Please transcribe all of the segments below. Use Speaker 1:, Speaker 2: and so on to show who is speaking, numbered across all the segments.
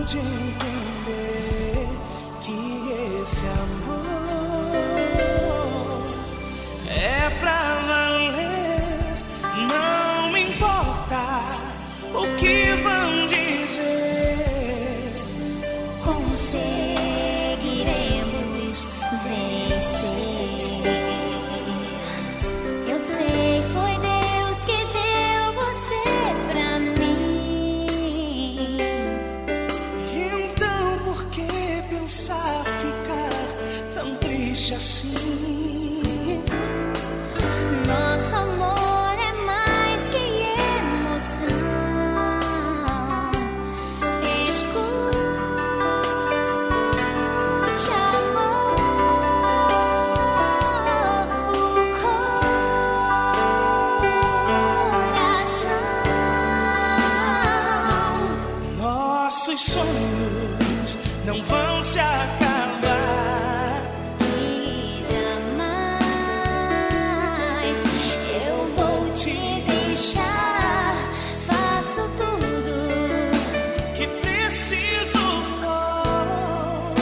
Speaker 1: de entender que esse amor é pra valer. Não importa o que vão dizer,
Speaker 2: conseguiremos vencer. Eu sei, foi Deus que deu você pra mim.
Speaker 1: Então por que pensar ficar tão triste assim?
Speaker 2: Nosso amor é mais que emoção. Escute, amor, o coração.
Speaker 1: Nossos sonhos não vão se acabar.
Speaker 2: E jamais eu vou te deixar. Faço tudo
Speaker 1: Que preciso for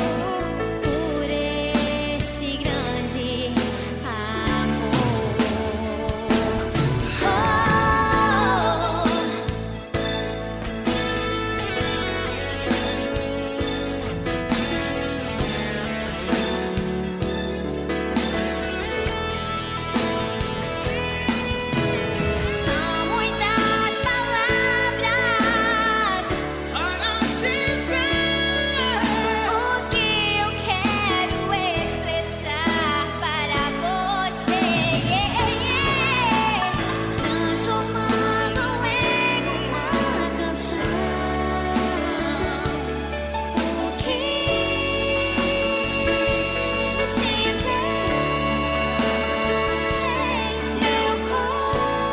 Speaker 2: por esse grande amor. São muitas palavras
Speaker 1: para dizer
Speaker 2: o que eu quero expressar para você, transformando em uma canção o que sinto em meu coração.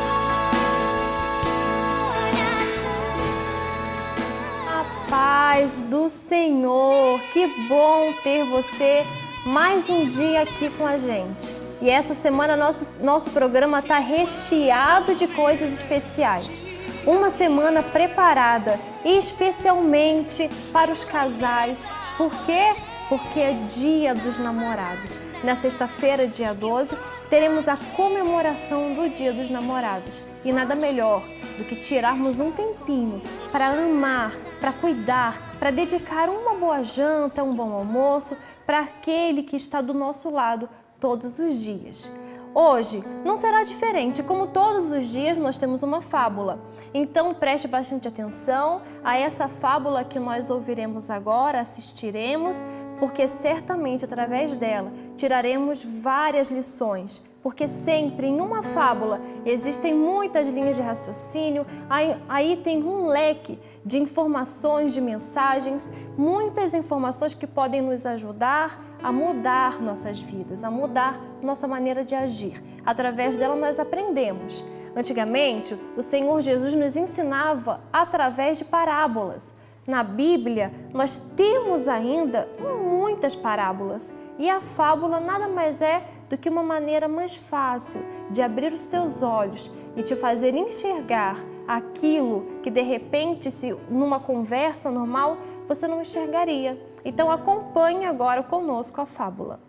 Speaker 3: A paz do Senhor, que bom ter você mais um dia aqui com a gente. E essa semana nosso programa está recheado de coisas especiais. Uma semana preparada especialmente para os casais. Por quê? Porque é Dia dos Namorados. Na sexta-feira, dia 12, teremos a comemoração do Dia dos Namorados. E nada melhor do que tirarmos um tempinho para amar, para cuidar, para dedicar uma boa janta, um bom almoço para aquele que está do nosso lado todos os dias. Hoje não será diferente, como todos os dias nós temos uma fábula. Então preste bastante atenção a essa fábula que nós ouviremos agora, assistiremos, porque certamente através dela tiraremos várias lições. Porque sempre em uma fábula existem muitas linhas de raciocínio, aí tem um leque de informações, de mensagens, muitas informações que podem nos ajudar a mudar nossas vidas, a mudar nossa maneira de agir. Através dela nós aprendemos. Antigamente, o Senhor Jesus nos ensinava através de parábolas. Na Bíblia, nós temos ainda muitas parábolas e a fábula nada mais é do que uma maneira mais fácil de abrir os teus olhos e te fazer enxergar aquilo que de repente, se numa conversa normal, você não enxergaria. Então acompanhe agora conosco a fábula.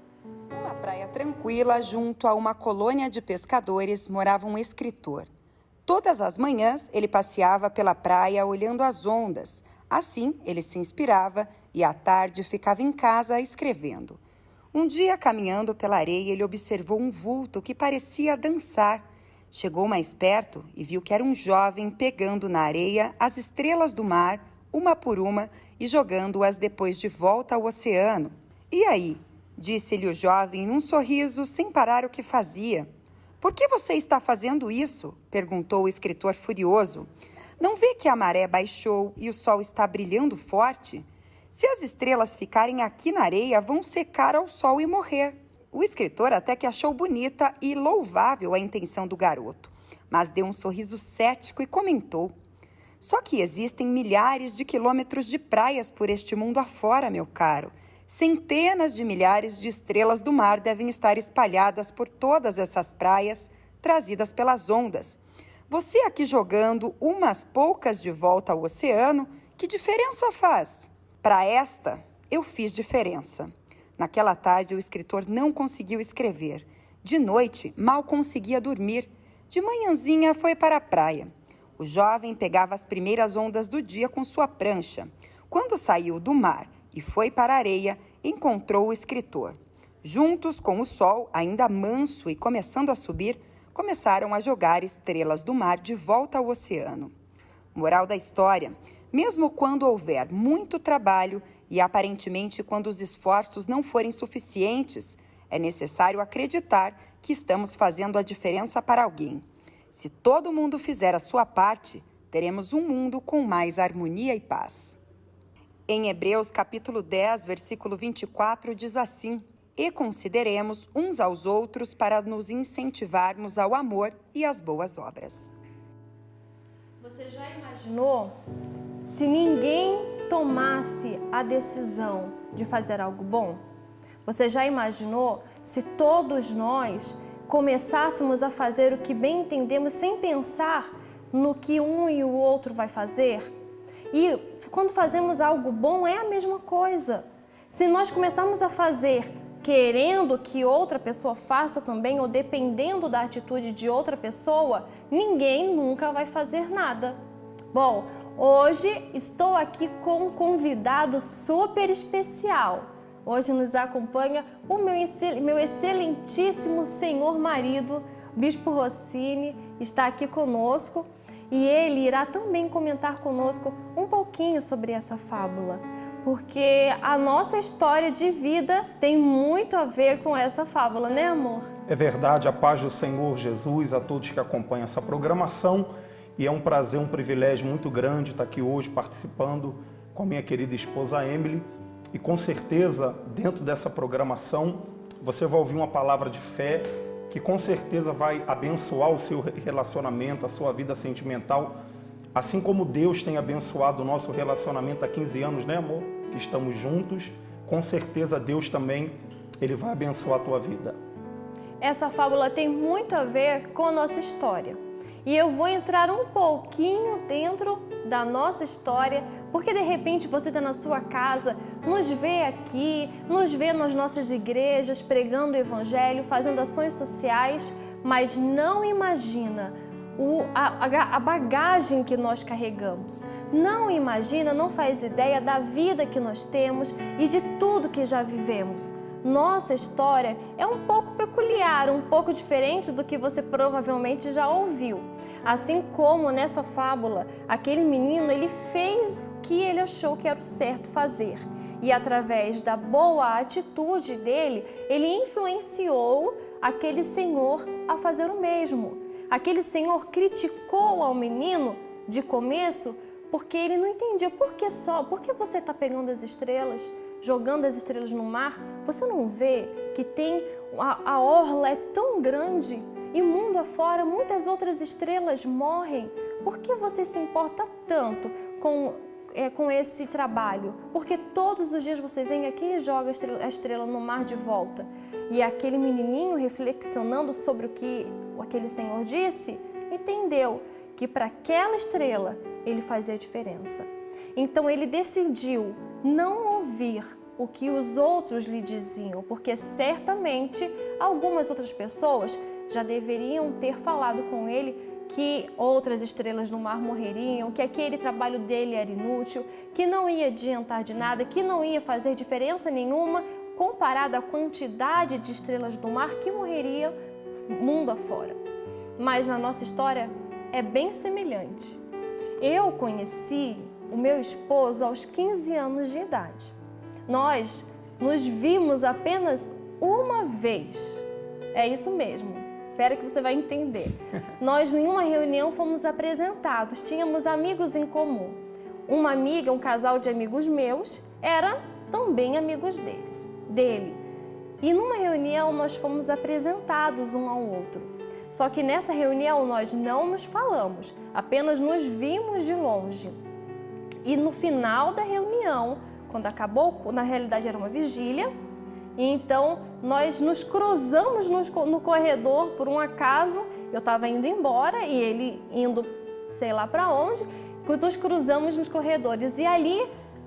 Speaker 4: Numa praia tranquila, junto a uma colônia de pescadores, morava um escritor. Todas as manhãs ele passeava pela praia olhando as ondas. Assim, ele se inspirava e à tarde ficava em casa escrevendo. Um dia, caminhando pela areia, ele observou um vulto que parecia dançar. Chegou mais perto e viu que era um jovem pegando na areia as estrelas do mar, uma por uma, e jogando-as depois de volta ao oceano. E aí? Disse-lhe o jovem num sorriso, sem parar o que fazia. Por que você está fazendo isso? Perguntou o escritor furioso. Não vê que a maré baixou e o sol está brilhando forte? Se as estrelas ficarem aqui na areia, vão secar ao sol e morrer. O escritor até que achou bonita e louvável a intenção do garoto, mas deu um sorriso cético e comentou. Só que existem milhares de quilômetros de praias por este mundo afora, meu caro. Centenas de milhares de estrelas do mar devem estar espalhadas por todas essas praias, trazidas pelas ondas. Você aqui jogando umas poucas de volta ao oceano, que diferença faz? Para esta, eu fiz diferença. Naquela tarde, o escritor não conseguiu escrever. De noite, mal conseguia dormir. De manhãzinha, foi para a praia. O jovem pegava as primeiras ondas do dia com sua prancha. Quando saiu do mar e foi para a areia, encontrou o escritor. Juntos com o sol, ainda manso e começando a subir, começaram a jogar estrelas do mar de volta ao oceano. Moral da história: mesmo quando houver muito trabalho e aparentemente quando os esforços não forem suficientes, é necessário acreditar que estamos fazendo a diferença para alguém. Se todo mundo fizer a sua parte, teremos um mundo com mais harmonia e paz. Em Hebreus capítulo 10, versículo 24, diz assim: E consideremos uns aos outros para nos incentivarmos ao amor e às boas obras.
Speaker 3: Você já imaginou se ninguém tomasse a decisão de fazer algo bom? Você já imaginou se todos nós começássemos a fazer o que bem entendemos sem pensar no que um e o outro vai fazer? E quando fazemos algo bom é a mesma coisa. Se nós começarmos a fazer querendo que outra pessoa faça também ou dependendo da atitude de outra pessoa, ninguém nunca vai fazer nada. Bom, hoje estou aqui com um convidado super especial. Hoje nos acompanha o meu excelentíssimo senhor marido, Bispo Rossini, está aqui conosco e ele irá também comentar conosco um pouquinho sobre essa fábula, porque a nossa história de vida tem muito a ver com essa fábula, né, amor?
Speaker 5: É verdade, a paz do Senhor Jesus a todos que acompanham essa programação, e é um prazer, um privilégio muito grande estar aqui hoje participando com a minha querida esposa Emily, e com certeza dentro dessa programação você vai ouvir uma palavra de fé que com certeza vai abençoar o seu relacionamento, a sua vida sentimental, assim como Deus tem abençoado o nosso relacionamento há 15 anos, né, amor? Que estamos juntos, com certeza Deus também, Ele vai abençoar a tua vida.
Speaker 3: Essa fábula tem muito a ver com a nossa história. E eu vou entrar um pouquinho dentro da nossa história, porque de repente você está na sua casa, nos vê aqui, nos vê nas nossas igrejas, pregando o Evangelho, fazendo ações sociais, mas não imagina a bagagem que nós carregamos. Não imagina, não faz ideia da vida que nós temos e de tudo que já vivemos. Nossa história é um pouco peculiar, um pouco diferente do que você provavelmente já ouviu. Assim como nessa fábula, aquele menino, ele fez o que ele achou que era o certo fazer. E através da boa atitude dele, ele influenciou aquele senhor a fazer o mesmo. Aquele senhor criticou ao menino de começo porque ele não entendia por que você está pegando as estrelas, jogando as estrelas no mar. Você não vê que a orla é tão grande e mundo afora muitas outras estrelas morrem? Por que você se importa tanto com esse trabalho? Porque todos os dias você vem aqui e joga a estrela no mar de volta. E aquele menininho, reflexionando sobre o que aquele senhor disse, entendeu que para aquela estrela ele fazia diferença. Então ele decidiu não ouvir o que os outros lhe diziam, porque certamente algumas outras pessoas já deveriam ter falado com ele que outras estrelas no mar morreriam, que aquele trabalho dele era inútil, que não ia adiantar de nada, que não ia fazer diferença nenhuma comparado à quantidade de estrelas do mar que morreriam mundo afora. Mas na nossa história é bem semelhante. Eu conheci o meu esposo aos 15 anos de idade. Nós nos vimos apenas uma vez. É isso mesmo. Espera que você vai entender. Nós, em uma reunião, fomos apresentados. Tínhamos amigos em comum. Uma amiga, um casal de amigos meus, era também amigos dele. E numa reunião, nós fomos apresentados um ao outro. Só que nessa reunião, nós não nos falamos. Apenas nos vimos de longe. E no final da reunião, quando acabou, na realidade era uma vigília, e então nós nos cruzamos no corredor por um acaso. Eu estava indo embora e ele indo sei lá para onde, nos cruzamos nos corredores. E ali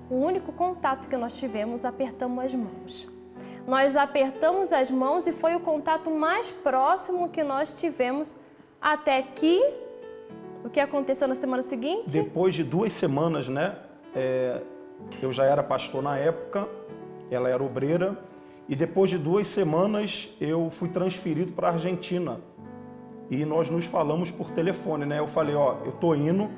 Speaker 3: o único contato que nós tivemos, apertamos as mãos. Nós apertamos as mãos e foi o contato mais próximo que nós tivemos até que... O que aconteceu na semana seguinte?
Speaker 5: Depois de 2 semanas, né? Eu já era pastor na época, ela era obreira, e depois de 2 semanas eu fui transferido para a Argentina. E nós nos falamos por telefone, né? Eu falei, ó, eu tô indo,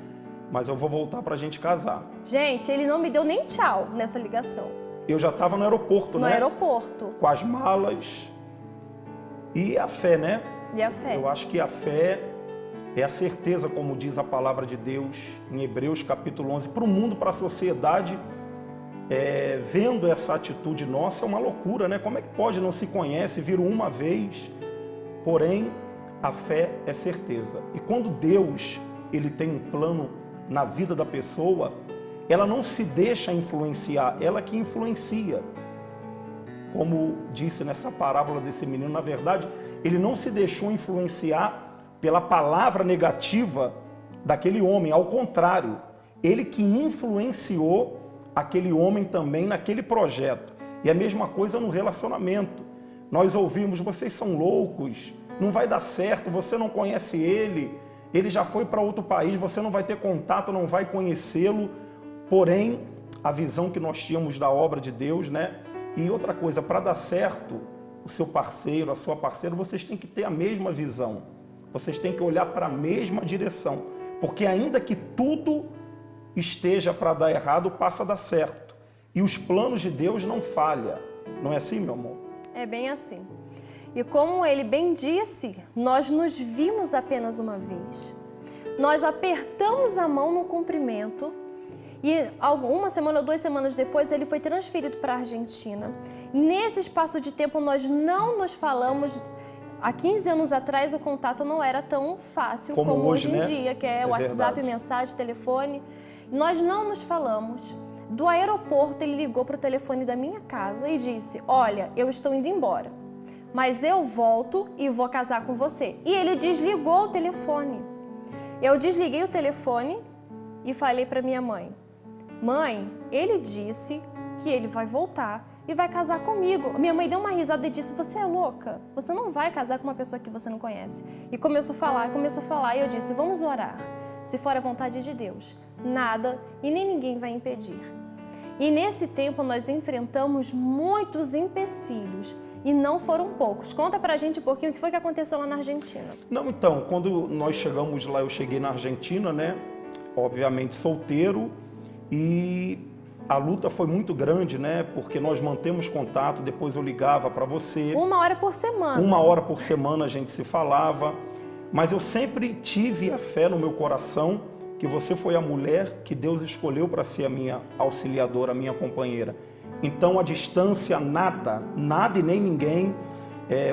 Speaker 5: mas eu vou voltar para a gente casar.
Speaker 3: Gente, ele não me deu nem tchau nessa ligação.
Speaker 5: Eu já estava no aeroporto, né?
Speaker 3: No aeroporto.
Speaker 5: Com as malas. E a fé, né?
Speaker 3: E a fé.
Speaker 5: Eu acho que a fé é a certeza, como diz a palavra de Deus em Hebreus capítulo 11, para o mundo, para a sociedade, vendo essa atitude nossa é uma loucura, né? Como é que pode, não se conhece, viram uma vez, porém a fé é certeza. E quando Deus ele tem um plano na vida da pessoa, ela não se deixa influenciar, ela que influencia. Como disse nessa parábola desse menino, na verdade, ele não se deixou influenciar pela palavra negativa daquele homem, ao contrário, ele que influenciou aquele homem também naquele projeto. E a mesma coisa no relacionamento. Nós ouvimos, vocês são loucos, não vai dar certo, você não conhece ele já foi para outro país, você não vai ter contato, não vai conhecê-lo. Porém, a visão que nós tínhamos da obra de Deus, né? E outra coisa, para dar certo, o seu parceiro, a sua parceira, vocês têm que ter a mesma visão. Vocês têm que olhar para a mesma direção. Porque ainda que tudo esteja para dar errado, passa a dar certo. E os planos de Deus não falham. Não é assim, meu amor?
Speaker 3: É bem assim. E como ele bem disse, nós nos vimos apenas uma vez. Nós apertamos a mão no cumprimento e 1 semana ou 2 semanas depois ele foi transferido para a Argentina. Nesse espaço de tempo nós não nos falamos. Há 15 anos atrás o contato não era tão fácil como hoje em dia, que é WhatsApp, verdade. Mensagem, telefone. Nós não nos falamos. Do aeroporto ele ligou para o telefone da minha casa e disse, olha, eu estou indo embora, mas eu volto e vou casar com você. E ele desligou o telefone. Eu desliguei o telefone e falei para minha mãe, mãe, ele disse que ele vai voltar e vai casar comigo. Minha mãe deu uma risada e disse, você é louca? Você não vai casar com uma pessoa que você não conhece. E começou a falar, e eu disse, vamos orar. Se for a vontade de Deus, nada e nem ninguém vai impedir. E nesse tempo nós enfrentamos muitos empecilhos e não foram poucos. Conta pra gente um pouquinho o que foi que aconteceu lá na Argentina.
Speaker 5: Não, então, quando nós chegamos lá, eu cheguei na Argentina, né? Obviamente solteiro, e a luta foi muito grande, né? Porque nós mantemos contato, depois eu ligava para você.
Speaker 3: 1 hora por semana.
Speaker 5: 1 hora por semana a gente se falava. Mas eu sempre tive a fé no meu coração que você foi a mulher que Deus escolheu para ser a minha auxiliadora, a minha companheira. Então a distância, nada e nem ninguém,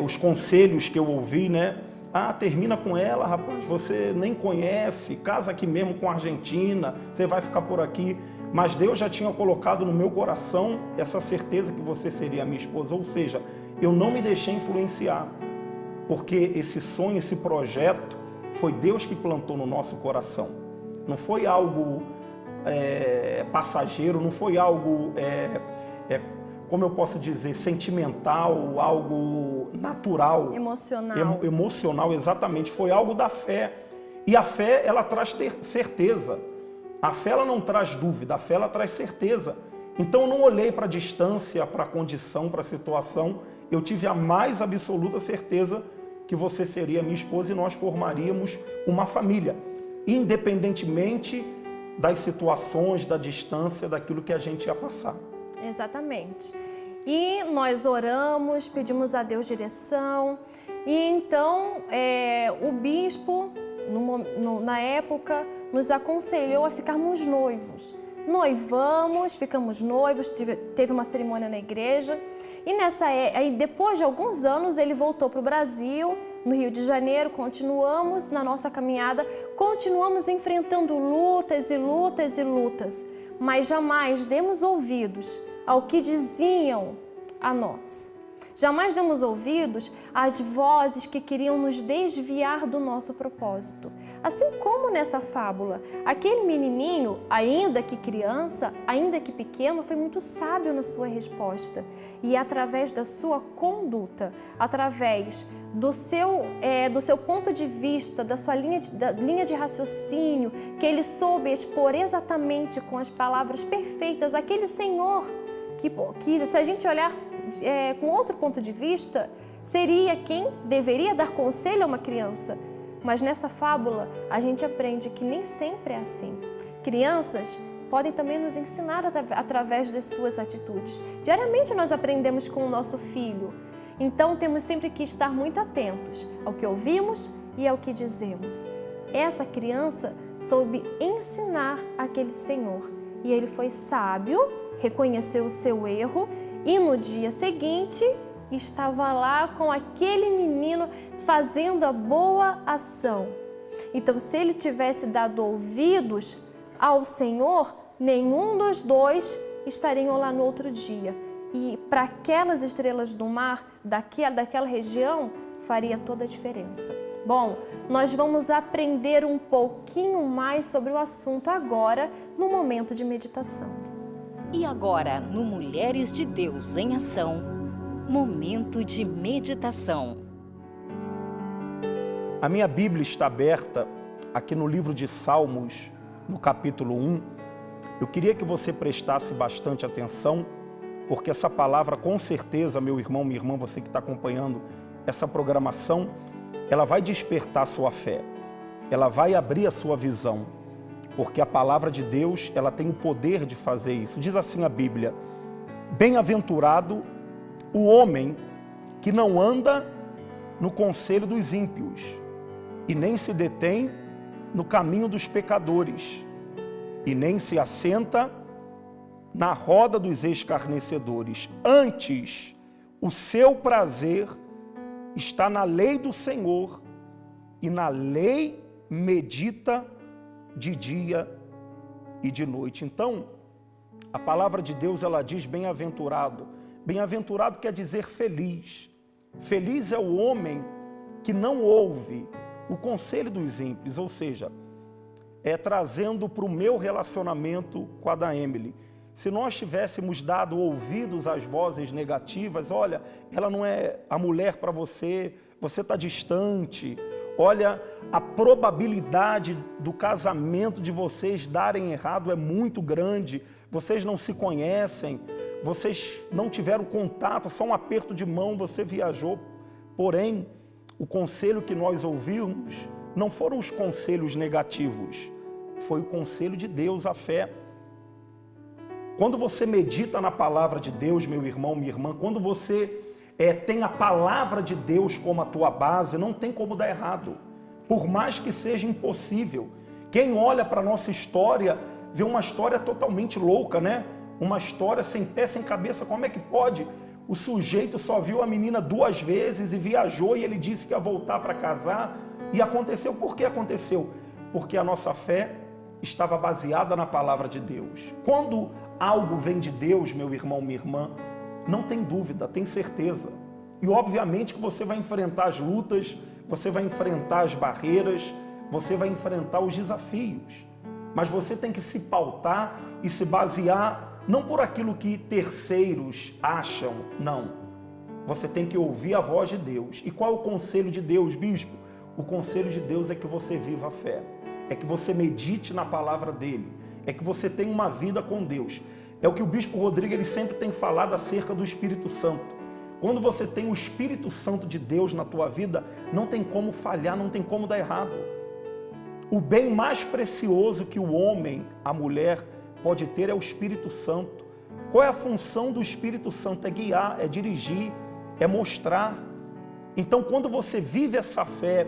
Speaker 5: os conselhos que eu ouvi, né? Ah, termina com ela, rapaz, você nem conhece, casa aqui mesmo com a Argentina, você vai ficar por aqui. Mas Deus já tinha colocado no meu coração essa certeza que você seria a minha esposa. Ou seja, eu não me deixei influenciar, porque esse sonho, esse projeto, foi Deus que plantou no nosso coração. Não foi algo passageiro, não foi algo, como eu posso dizer, sentimental, algo natural.
Speaker 3: Emocional.
Speaker 5: Emocional, exatamente. Foi algo da fé. E a fé, ela traz certeza. A fé, ela não traz dúvida, a fé, ela traz certeza. Então, eu não olhei para a distância, para a condição, para a situação. Eu tive a mais absoluta certeza que você seria minha esposa e nós formaríamos uma família, independentemente das situações, da distância, daquilo que a gente ia passar.
Speaker 3: Exatamente. E nós oramos, pedimos a Deus direção, e então o bispo, na época, nos aconselhou a ficarmos noivos. Noivamos, ficamos noivos, teve uma cerimônia na igreja, e depois de alguns anos ele voltou para o Brasil, no Rio de Janeiro, continuamos na nossa caminhada, continuamos enfrentando lutas e lutas e lutas, mas jamais demos ouvidos ao que diziam a nós. Jamais demos ouvidos às vozes que queriam nos desviar do nosso propósito. Assim como nessa fábula, aquele menininho, ainda que criança, ainda que pequeno, foi muito sábio na sua resposta. E através da sua conduta, através do seu ponto de vista, da sua linha de raciocínio, que ele soube expor exatamente com as palavras perfeitas, aquele Senhor que se a gente olhar com outro ponto de vista, seria quem deveria dar conselho a uma criança. Mas nessa fábula, a gente aprende que nem sempre é assim. Crianças podem também nos ensinar através das suas atitudes. Diariamente nós aprendemos com o nosso filho. Então temos sempre que estar muito atentos ao que ouvimos e ao que dizemos. Essa criança soube ensinar aquele Senhor. E ele foi sábio, reconheceu o seu erro e no dia seguinte estava lá com aquele menino fazendo a boa ação. Então, se ele tivesse dado ouvidos ao Senhor, nenhum dos dois estariam lá no outro dia. E para aquelas estrelas do mar, daquela região, faria toda a diferença. Bom, nós vamos aprender um pouquinho mais sobre o assunto agora, no momento de meditação.
Speaker 6: E agora, no Mulheres de Deus em Ação, momento de meditação.
Speaker 5: A minha Bíblia está aberta aqui no livro de Salmos, no capítulo 1. Eu queria que você prestasse bastante atenção, porque essa palavra, com certeza, meu irmão, minha irmã, você que está acompanhando essa programação, ela vai despertar a sua fé, ela vai abrir a sua visão, porque a palavra de Deus, ela tem o poder de fazer isso. Diz assim a Bíblia: bem-aventurado o homem que não anda no conselho dos ímpios e nem se detém no caminho dos pecadores e nem se assenta na roda dos escarnecedores. Antes, o seu prazer está na lei do Senhor e na lei medita de dia e de noite. Então, a palavra de Deus, ela diz bem-aventurado. Bem-aventurado quer dizer feliz. Feliz é o homem que não ouve o conselho dos ímpios, ou seja, trazendo para o meu relacionamento com a da Emily. Se nós tivéssemos dado ouvidos às vozes negativas, olha, ela não é a mulher para você, você está distante, olha, a probabilidade do casamento de vocês darem errado é muito grande, vocês não se conhecem, vocês não tiveram contato, só um aperto de mão você viajou. Porém, o conselho que nós ouvimos não foram os conselhos negativos, foi o conselho de Deus, a fé. Quando você medita na palavra de Deus, meu irmão, minha irmã, quando você tem a palavra de Deus como a tua base, não tem como dar errado, por mais que seja impossível. Quem olha para a nossa história, vê uma história totalmente louca, né? Uma história sem pé, sem cabeça. Como é que pode? O sujeito só viu a menina 2 vezes e viajou e ele disse que ia voltar para casar. E aconteceu. Por que aconteceu? Porque a nossa fé estava baseada na palavra de Deus. Quando algo vem de Deus, meu irmão, minha irmã, não tem dúvida, tem certeza. E obviamente que você vai enfrentar as lutas, você vai enfrentar as barreiras, você vai enfrentar os desafios. Mas você tem que se pautar e se basear não por aquilo que terceiros acham, não. Você tem que ouvir a voz de Deus. E qual é o conselho de Deus, bispo? O conselho de Deus é que você viva a fé, é que você medite na palavra dele, é que você tenha uma vida com Deus. É o que o bispo Rodrigo ele sempre tem falado acerca do Espírito Santo. Quando você tem o Espírito Santo de Deus na tua vida, não tem como falhar, não tem como dar errado. O bem mais precioso que o homem, a mulher, pode ter é o Espírito Santo. Qual é a função do Espírito Santo? É guiar, é dirigir, é mostrar. Então, quando você vive essa fé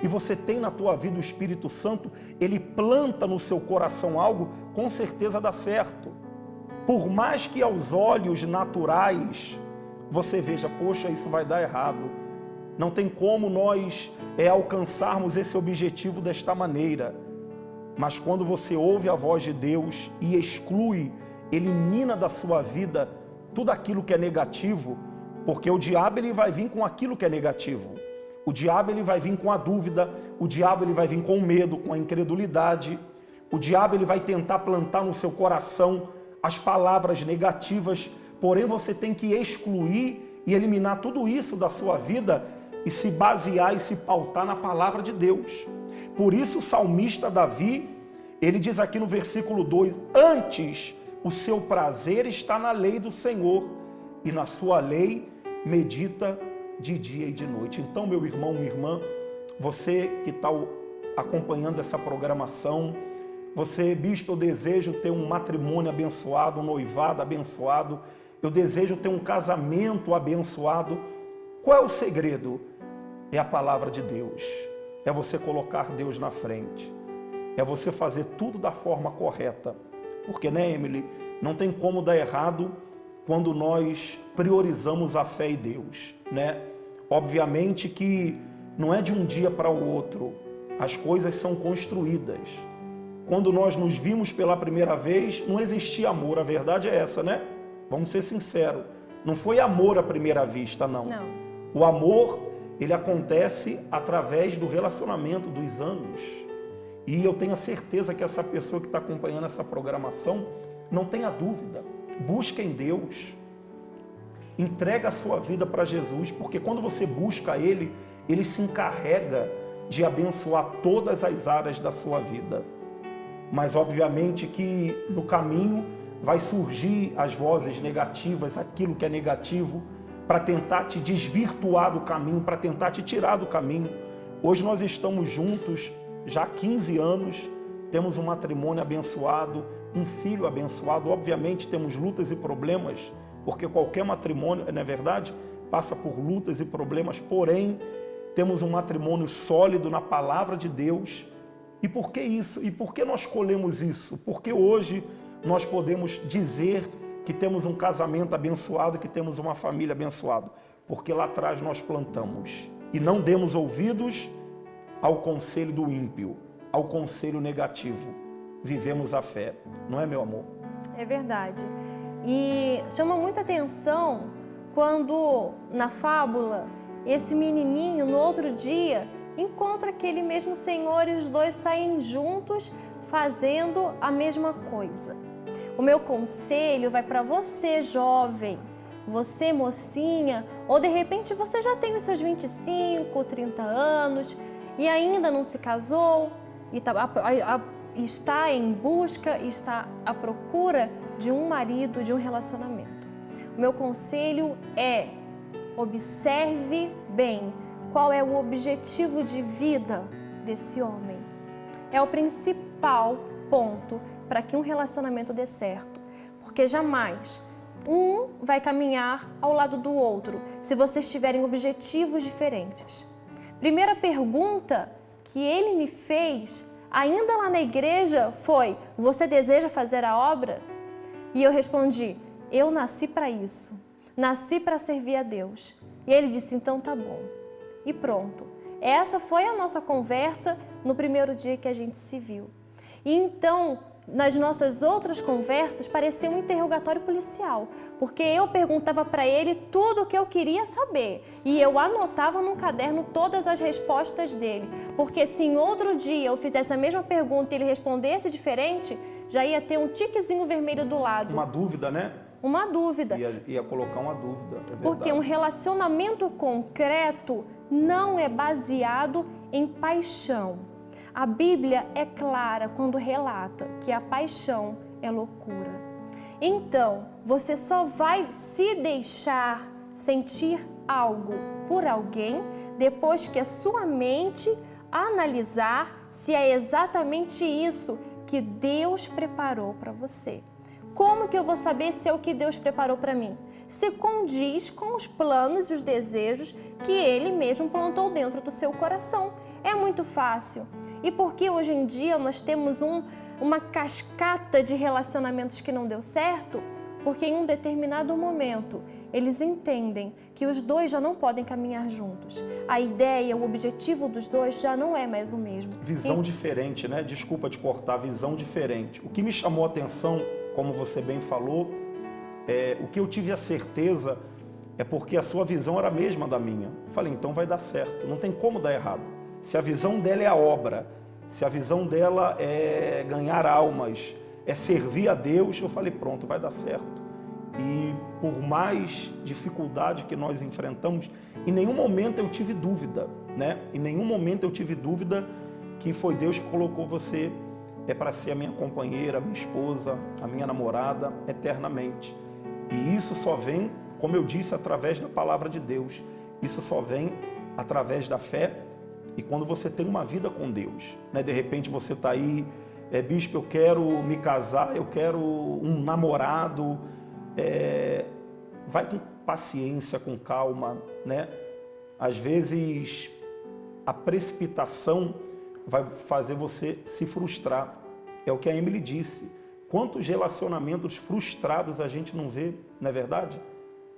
Speaker 5: e você tem na tua vida o Espírito Santo, ele planta no seu coração algo, com certeza dá certo. Por mais que aos olhos naturais você veja, poxa, isso vai dar errado. Não tem como nós alcançarmos esse objetivo desta maneira. Mas quando você ouve a voz de Deus e exclui, elimina da sua vida tudo aquilo que é negativo, Porque o diabo ele vai vir com aquilo que é negativo. O diabo ele vai vir com a dúvida, o diabo ele vai vir com o medo, com a incredulidade. O diabo ele vai tentar plantar no seu coração as palavras negativas, porém você tem que excluir e eliminar tudo isso da sua vida e se basear e se pautar na palavra de Deus. Por isso o salmista Davi, ele diz aqui no versículo 2, antes o seu prazer está na lei do Senhor e na sua lei medita de dia e de noite. Então, meu irmão, minha irmã, você que está acompanhando essa programação, você, bispo, eu desejo ter um matrimônio abençoado, um noivado abençoado, eu desejo ter um casamento abençoado. Qual é o segredo? É a palavra de Deus, é você colocar Deus na frente, é você fazer tudo da forma correta, porque, né, Emily, não tem como dar errado quando nós priorizamos a fé em Deus, né? Obviamente que não é de um dia para o outro, as coisas são construídas. Quando nós nos vimos pela primeira vez, não existia amor, a verdade é essa, né? Vamos ser sinceros, não foi amor à primeira vista, não. O amor, ele acontece através do relacionamento dos anos. E eu tenho a certeza que essa pessoa que está acompanhando essa programação, não tenha dúvida, busca em Deus, entrega a sua vida para Jesus, porque quando você busca Ele, Ele se encarrega de abençoar todas as áreas da sua vida. Mas obviamente que no caminho vai surgir as vozes negativas, aquilo que é negativo, para tentar te desvirtuar do caminho, para tentar te tirar do caminho. Hoje nós estamos juntos já há 15 anos, temos um matrimônio abençoado, um filho abençoado. Obviamente temos lutas e problemas, porque qualquer matrimônio, não é verdade, passa por lutas e problemas, porém temos um matrimônio sólido na palavra de Deus. E por que isso? E por que nós escolhemos isso? Porque hoje nós podemos dizer que temos um casamento abençoado, que temos uma família abençoada, porque lá atrás nós plantamos e não demos ouvidos ao conselho do ímpio, ao conselho negativo. Vivemos a fé, não é, meu amor?
Speaker 3: É verdade. E chama muita atenção quando na fábula esse menininho no outro dia encontra aquele mesmo senhor e os dois saem juntos fazendo a mesma coisa. O meu conselho vai para você, jovem, você, mocinha, ou de repente você já tem os seus 25, 30 anos e ainda não se casou e está em busca, está à procura de um marido, de um relacionamento. O meu conselho é: observe bem qual é o objetivo de vida desse homem. É o principal ponto para que um relacionamento dê certo, porque jamais um vai caminhar ao lado do outro se vocês tiverem objetivos diferentes. Primeira pergunta que ele me fez, ainda lá na igreja, foi: você deseja fazer a obra? E eu respondi: eu nasci para isso, nasci para servir a Deus. E ele disse: então tá bom. E pronto. Essa foi a nossa conversa no primeiro dia que a gente se viu. E então, nas nossas outras conversas, parecia um interrogatório policial, porque eu perguntava para ele tudo o que eu queria saber e eu anotava num caderno todas as respostas dele, porque se em outro dia eu fizesse a mesma pergunta e ele respondesse diferente, já ia ter um tiquezinho vermelho do lado.
Speaker 5: Uma dúvida, né?
Speaker 3: Uma dúvida.
Speaker 5: Ia colocar uma dúvida, é verdade.
Speaker 3: Porque um relacionamento concreto não é baseado em paixão. A Bíblia é clara quando relata que a paixão é loucura. Então, você só vai se deixar sentir algo por alguém depois que a sua mente analisar se é exatamente isso que Deus preparou para você. Como que eu vou saber se é o que Deus preparou para mim? Se condiz com os planos e os desejos que Ele mesmo plantou dentro do seu coração. É muito fácil. E porque hoje em dia nós temos uma cascata de relacionamentos que não deu certo? Porque em um determinado momento eles entendem que os dois já não podem caminhar juntos. A ideia, o objetivo dos dois já não é mais o mesmo.
Speaker 5: Visão diferente, né? Desculpa te cortar, visão diferente. O que me chamou a atenção, como você bem falou, o que eu tive a certeza é porque a sua visão era a mesma da minha. Eu falei, então vai dar certo, não tem como dar errado. Se a visão dela é a obra, se a visão dela é ganhar almas, é servir a Deus, eu falei, pronto, vai dar certo. E por mais dificuldade que nós enfrentamos, em nenhum momento eu tive dúvida, né? Em nenhum momento eu tive dúvida que foi Deus que colocou você para ser a minha companheira, a minha esposa, a minha namorada, eternamente. E isso só vem, como eu disse, através da palavra de Deus. Isso só vem através da fé e quando você tem uma vida com Deus, né? De repente você está aí, bispo, eu quero me casar, eu quero um namorado. Vai com paciência, com calma, né? Às vezes a precipitação vai fazer você se frustrar. É o que a Emily disse. Quantos relacionamentos frustrados a gente não vê, não é verdade?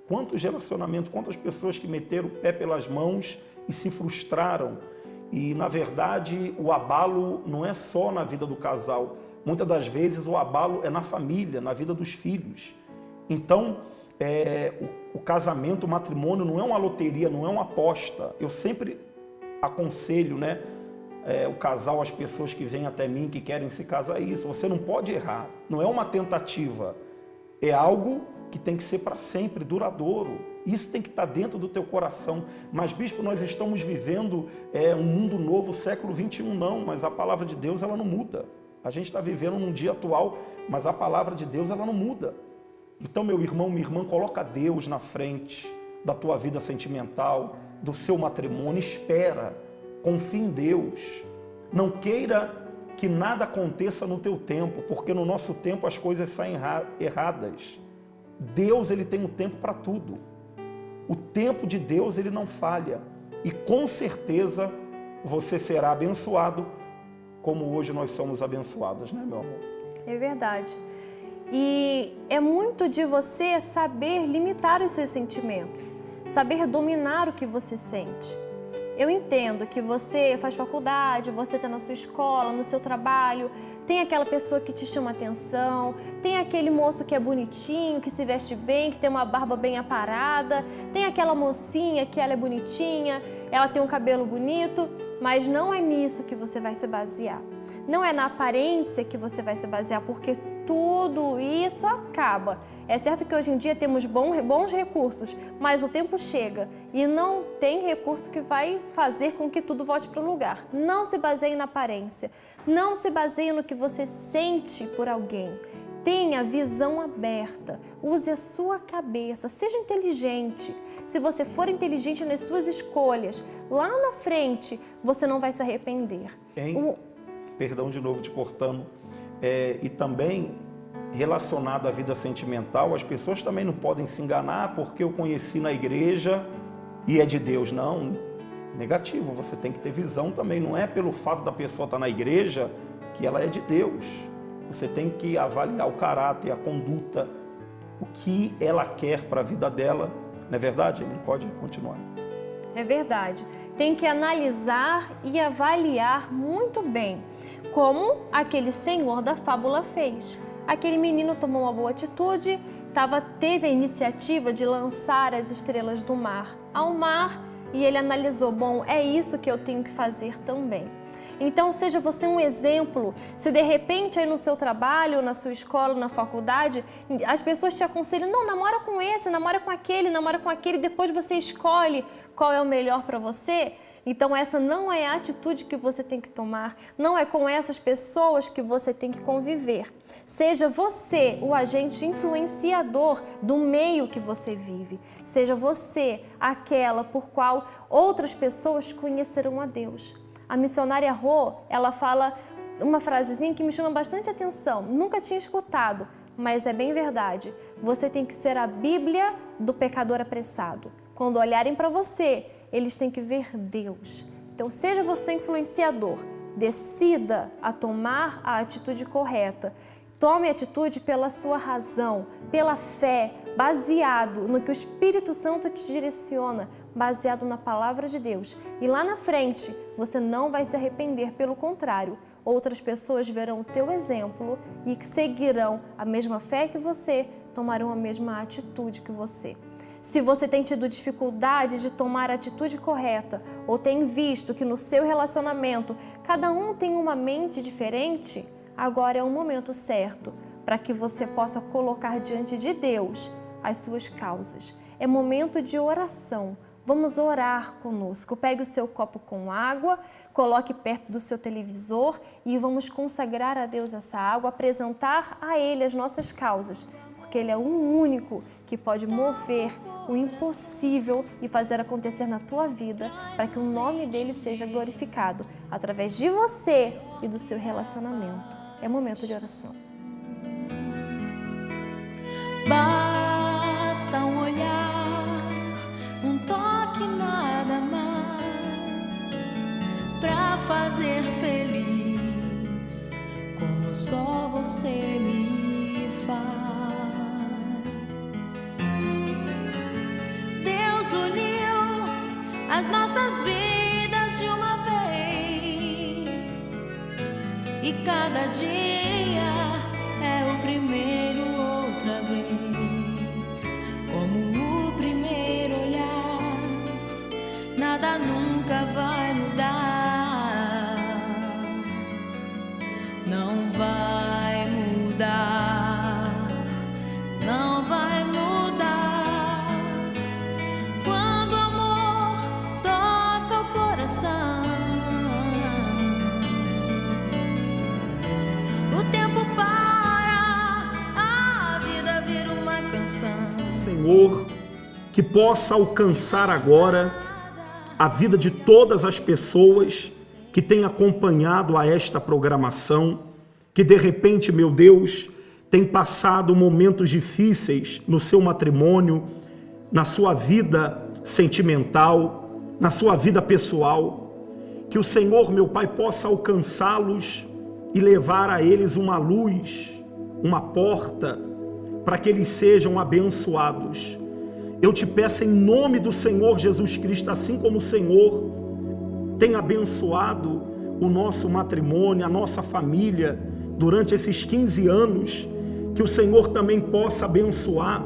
Speaker 5: Quantos relacionamentos, quantas pessoas que meteram o pé pelas mãos e se frustraram. E, na verdade, o abalo não é só na vida do casal. Muitas das vezes o abalo é na família, na vida dos filhos. Então, o casamento, o matrimônio não é uma loteria, não é uma aposta. Eu sempre aconselho, né, o casal, as pessoas que vêm até mim, que querem se casar, isso. Você não pode errar. Não é uma tentativa. É algo que tem que ser para sempre, duradouro. Isso tem que estar dentro do teu coração. Mas, bispo, nós estamos vivendo um mundo novo, século 21, não. Mas a palavra de Deus, ela não muda. A gente está vivendo num dia atual, mas a palavra de Deus, ela não muda. Então, meu irmão, minha irmã, coloca Deus na frente da tua vida sentimental, do seu matrimônio, espera, confia em Deus. Não queira que nada aconteça no teu tempo, porque no nosso tempo as coisas saem erradas. Deus, ele tem um tempo para tudo. O tempo de Deus, ele não falha. E com certeza você será abençoado, como hoje nós somos abençoados, né, meu amor?
Speaker 3: É verdade. E é muito de você saber limitar os seus sentimentos, saber dominar o que você sente. Eu entendo que você faz faculdade, você está na sua escola, no seu trabalho, tem aquela pessoa que te chama atenção, tem aquele moço que é bonitinho, que se veste bem, que tem uma barba bem aparada, tem aquela mocinha que ela é bonitinha, ela tem um cabelo bonito, mas não é nisso que você vai se basear. Não é na aparência que você vai se basear, porque tudo isso acaba. É certo que hoje em dia temos bons recursos, mas o tempo chega e não tem recurso que vai fazer com que tudo volte para o lugar. Não se baseie na aparência, não se baseie no que você sente por alguém. Tenha visão aberta, use a sua cabeça, seja inteligente. Se você for inteligente nas suas escolhas, lá na frente você não vai se arrepender.
Speaker 5: Perdão de novo te cortando. E também, relacionado à vida sentimental, as pessoas também não podem se enganar porque eu conheci na igreja e é de Deus. Não, negativo, você tem que ter visão também. Não é pelo fato da pessoa estar na igreja que ela é de Deus. Você tem que avaliar o caráter, a conduta, o que ela quer para a vida dela. Não é verdade? Ele pode continuar.
Speaker 3: É verdade. Tem que analisar e avaliar muito bem, como aquele senhor da fábula fez. Aquele menino tomou uma boa atitude, teve a iniciativa de lançar as estrelas do mar ao mar e ele analisou, bom, é isso que eu tenho que fazer também. Então, seja você um exemplo. Se de repente aí no seu trabalho, na sua escola, na faculdade, as pessoas te aconselham, não, namora com esse, namora com aquele, depois você escolhe qual é o melhor para você. Então, essa não é a atitude que você tem que tomar, não é com essas pessoas que você tem que conviver. Seja você o agente influenciador do meio que você vive. Seja você aquela por qual outras pessoas conhecerão a Deus. A missionária Rô, ela fala uma frasezinha que me chama bastante atenção. Nunca tinha escutado, mas é bem verdade. Você tem que ser a Bíblia do pecador apressado. Quando olharem para você, eles têm que ver Deus. Então, seja você influenciador. Decida a tomar a atitude correta. Tome atitude pela sua razão, pela fé, baseado no que o Espírito Santo te direciona, baseado na palavra de Deus. E lá na frente, você não vai se arrepender, pelo contrário. Outras pessoas verão o teu exemplo e seguirão a mesma fé que você, tomarão a mesma atitude que você. Se você tem tido dificuldade de tomar a atitude correta ou tem visto que no seu relacionamento cada um tem uma mente diferente, agora é o momento certo para que você possa colocar diante de Deus as suas causas. É momento de oração. Vamos orar conosco. Pegue o seu copo com água, coloque perto do seu televisor e vamos consagrar a Deus essa água, apresentar a Ele as nossas causas, porque Ele é o único que pode mover o impossível e fazer acontecer na tua vida para que o nome dEle seja glorificado através de você e do seu relacionamento. É momento de oração.
Speaker 2: Basta um olhar, um toque, nada mais, pra fazer feliz, como só você me faz. Deus uniu as nossas vidas de uma vez, e cada dia é o primeiro outra vez, como o primeiro olhar, nada nunca vai mudar, não vai mudar, não vai mudar, quando o amor toca o coração, o tempo para, a vida vira uma canção.
Speaker 5: Senhor, que possa alcançar agora a vida de todas as pessoas que têm acompanhado a esta programação, que de repente, meu Deus, tem passado momentos difíceis no seu matrimônio, na sua vida sentimental, na sua vida pessoal. Que o Senhor, meu Pai, possa alcançá-los e levar a eles uma luz, uma porta, para que eles sejam abençoados. Eu te peço em nome do Senhor Jesus Cristo, assim como o Senhor tem abençoado o nosso matrimônio, a nossa família, durante esses 15 anos, que o Senhor também possa abençoar,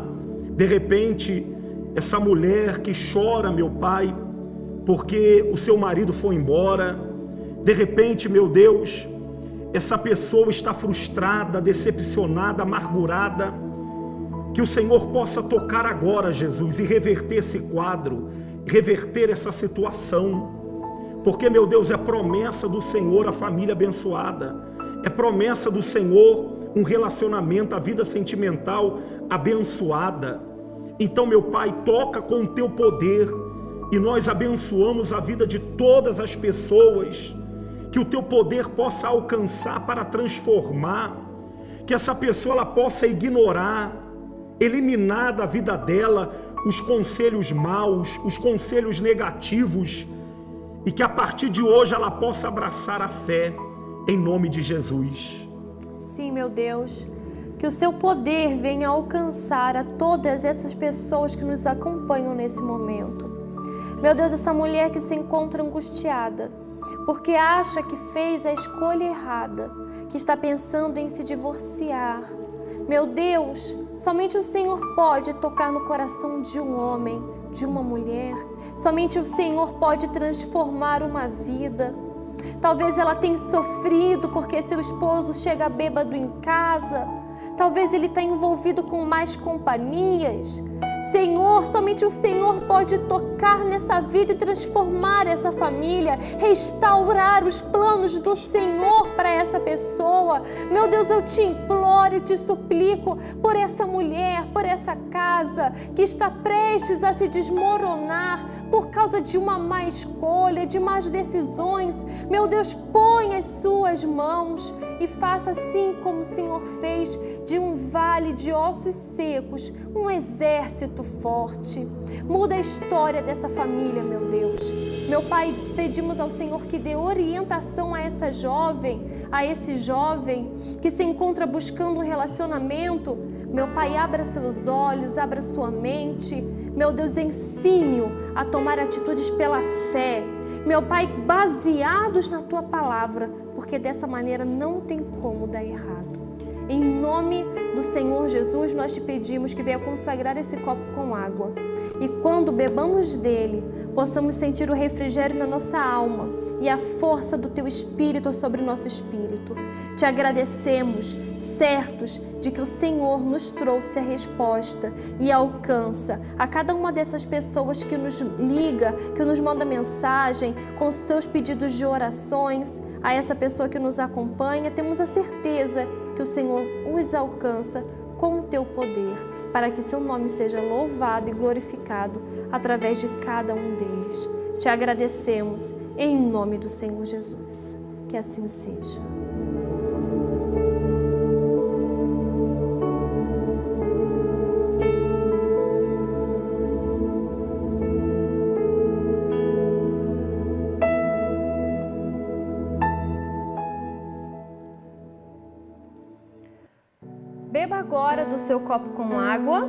Speaker 5: de repente, essa mulher que chora, meu Pai, porque o seu marido foi embora. De repente, meu Deus, essa pessoa está frustrada, decepcionada, amargurada. Que o Senhor possa tocar agora, Jesus, e reverter esse quadro, reverter essa situação. Porque, meu Deus, é promessa do Senhor a família abençoada. É promessa do Senhor um relacionamento, a vida sentimental abençoada. Então, meu Pai, toca com o teu poder e nós abençoamos a vida de todas as pessoas. Que o teu poder possa alcançar para transformar. Que essa pessoa ela possa ignorar, eliminar da vida dela os conselhos maus, os conselhos negativos, e que a partir de hoje ela possa abraçar a fé em nome de Jesus.
Speaker 3: Sim, meu Deus, que o seu poder venha alcançar a todas essas pessoas que nos acompanham nesse momento. Meu Deus, essa mulher que se encontra angustiada, porque acha que fez a escolha errada, que está pensando em se divorciar. Meu Deus, somente o Senhor pode tocar no coração de um homem, de uma mulher. Somente o Senhor pode transformar uma vida. Talvez ela tenha sofrido porque seu esposo chega bêbado em casa. Talvez ele está envolvido com mais companhias. Senhor, somente o Senhor pode tocar nessa vida e transformar essa família, restaurar os planos do Senhor para essa pessoa. Meu Deus, eu te imploro e te suplico por essa mulher, por essa casa que está prestes a se desmoronar por causa de uma má escolha, de más decisões. Meu Deus, põe as suas mãos e faça assim como o Senhor fez de um vale de ossos secos, um exército forte. Muda a história dessa família, meu Deus. Meu Pai, pedimos ao Senhor que dê orientação a essa jovem, a esse jovem que se encontra buscando um relacionamento. Meu Pai, abra seus olhos, abra sua mente. Meu Deus, ensine-o a tomar atitudes pela fé. Meu Pai, baseados na Tua palavra, porque dessa maneira não tem como dar errado. Em nome do Senhor Jesus, nós te pedimos que venha consagrar esse copo com água. E quando bebamos dele, possamos sentir o refrigério na nossa alma e a força do teu Espírito sobre o nosso espírito. Te agradecemos, certos de que o Senhor nos trouxe a resposta e alcança a cada uma dessas pessoas que nos liga, que nos manda mensagem com os seus pedidos de orações, a essa pessoa que nos acompanha, temos a certeza que o Senhor os alcança com o teu poder, para que seu nome seja louvado e glorificado através de cada um deles. Te agradecemos em nome do Senhor Jesus. Que assim seja. Beba agora do seu copo com água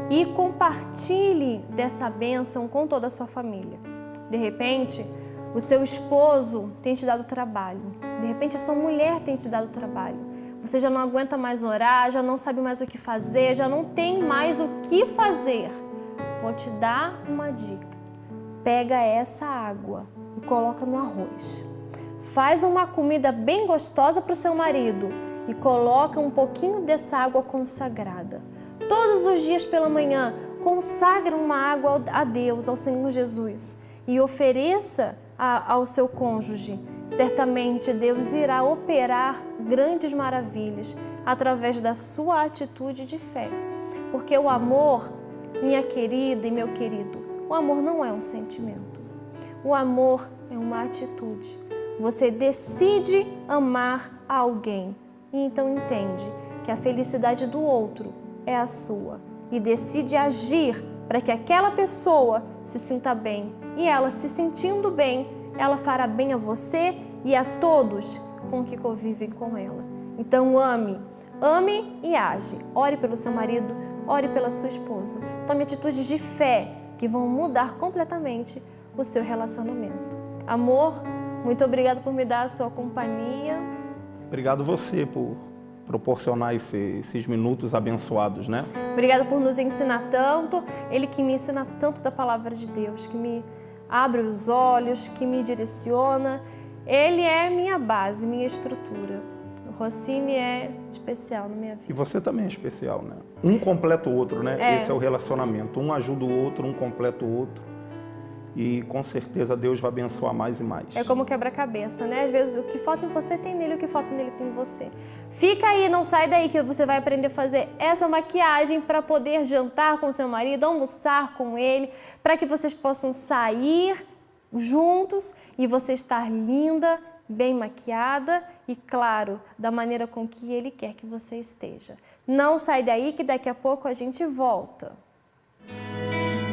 Speaker 3: e compartilhe dessa bênção com toda a sua família. De repente, o seu esposo tem te dado trabalho. De repente, a sua mulher tem te dado trabalho. Você já não aguenta mais orar, já não sabe mais o que fazer, já não tem mais o que fazer. Vou te dar uma dica. Pega essa água e coloca no arroz. Faz uma comida bem gostosa para o seu marido e coloca um pouquinho dessa água consagrada. Todos os dias pela manhã, consagra uma água a Deus, ao Senhor Jesus, e ofereça ao seu cônjuge. Certamente Deus irá operar grandes maravilhas através da sua atitude de fé. Porque o amor, minha querida e meu querido, o amor não é um sentimento. O amor é uma atitude. Você decide amar alguém. E então entende que a felicidade do outro é a sua e decide agir para que aquela pessoa se sinta bem. E ela, se sentindo bem, ela fará bem a você e a todos com que convivem com ela. Então ame e age. Ore pelo seu marido, ore pela sua esposa. Tome atitudes de fé que vão mudar completamente o seu relacionamento. Amor, muito obrigado por me dar a sua companhia.
Speaker 5: Obrigado você por proporcionar esses minutos abençoados, né?
Speaker 3: Obrigado por nos ensinar tanto. Ele que me ensina tanto da palavra de Deus, que me abre os olhos, que me direciona. Ele é minha base, minha estrutura. O Rossini é especial na minha vida.
Speaker 5: E você também é especial, né? Um completa o outro, né? Esse é o relacionamento. Um ajuda o outro, um completa o outro. E com certeza Deus vai abençoar mais e mais.
Speaker 3: É como quebra-cabeça, né? Às vezes o que falta em você tem nele, o que falta nele tem em você. Fica aí, não sai daí que você vai aprender a fazer essa maquiagem para poder jantar com seu marido, almoçar com ele, para que vocês possam sair juntos e você estar linda, bem maquiada e, claro, da maneira com que ele quer que você esteja. Não sai daí que daqui a pouco a gente volta.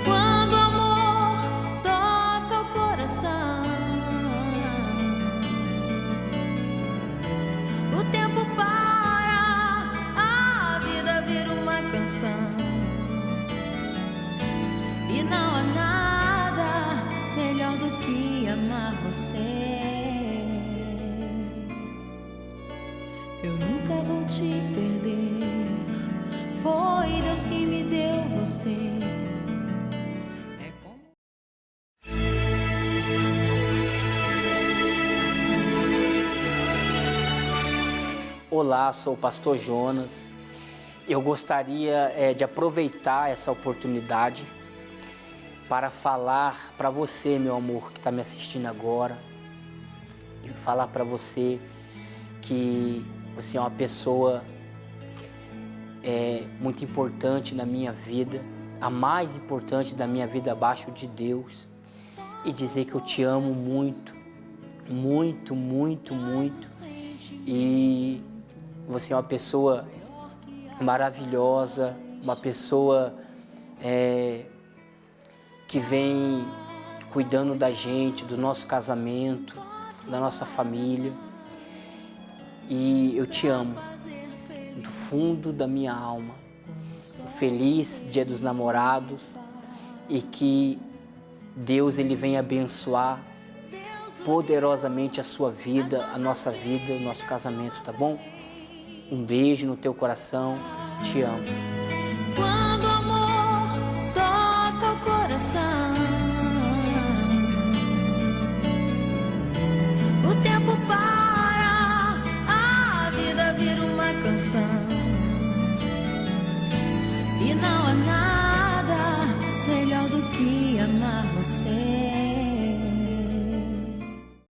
Speaker 2: Quando o amor toca o coração, o tempo para, a vida vira uma canção. E não há nada melhor do que amar você. Eu nunca vou te perder, foi Deus que me deu você.
Speaker 7: Olá, sou o pastor Jonas. Eu gostaria de aproveitar essa oportunidade para falar para você, meu amor, que está me assistindo agora, e falar para você que você é uma pessoa muito importante na minha vida, a mais importante da minha vida abaixo de Deus, e dizer que eu te amo muito, muito, muito, muito, e você é uma pessoa maravilhosa, uma pessoa que vem cuidando da gente, do nosso casamento, da nossa família. E eu te amo, do fundo da minha alma. Feliz Dia dos Namorados e que Deus ele venha abençoar poderosamente a sua vida, a nossa vida, o nosso casamento, tá bom? Um beijo no teu coração. Te amo.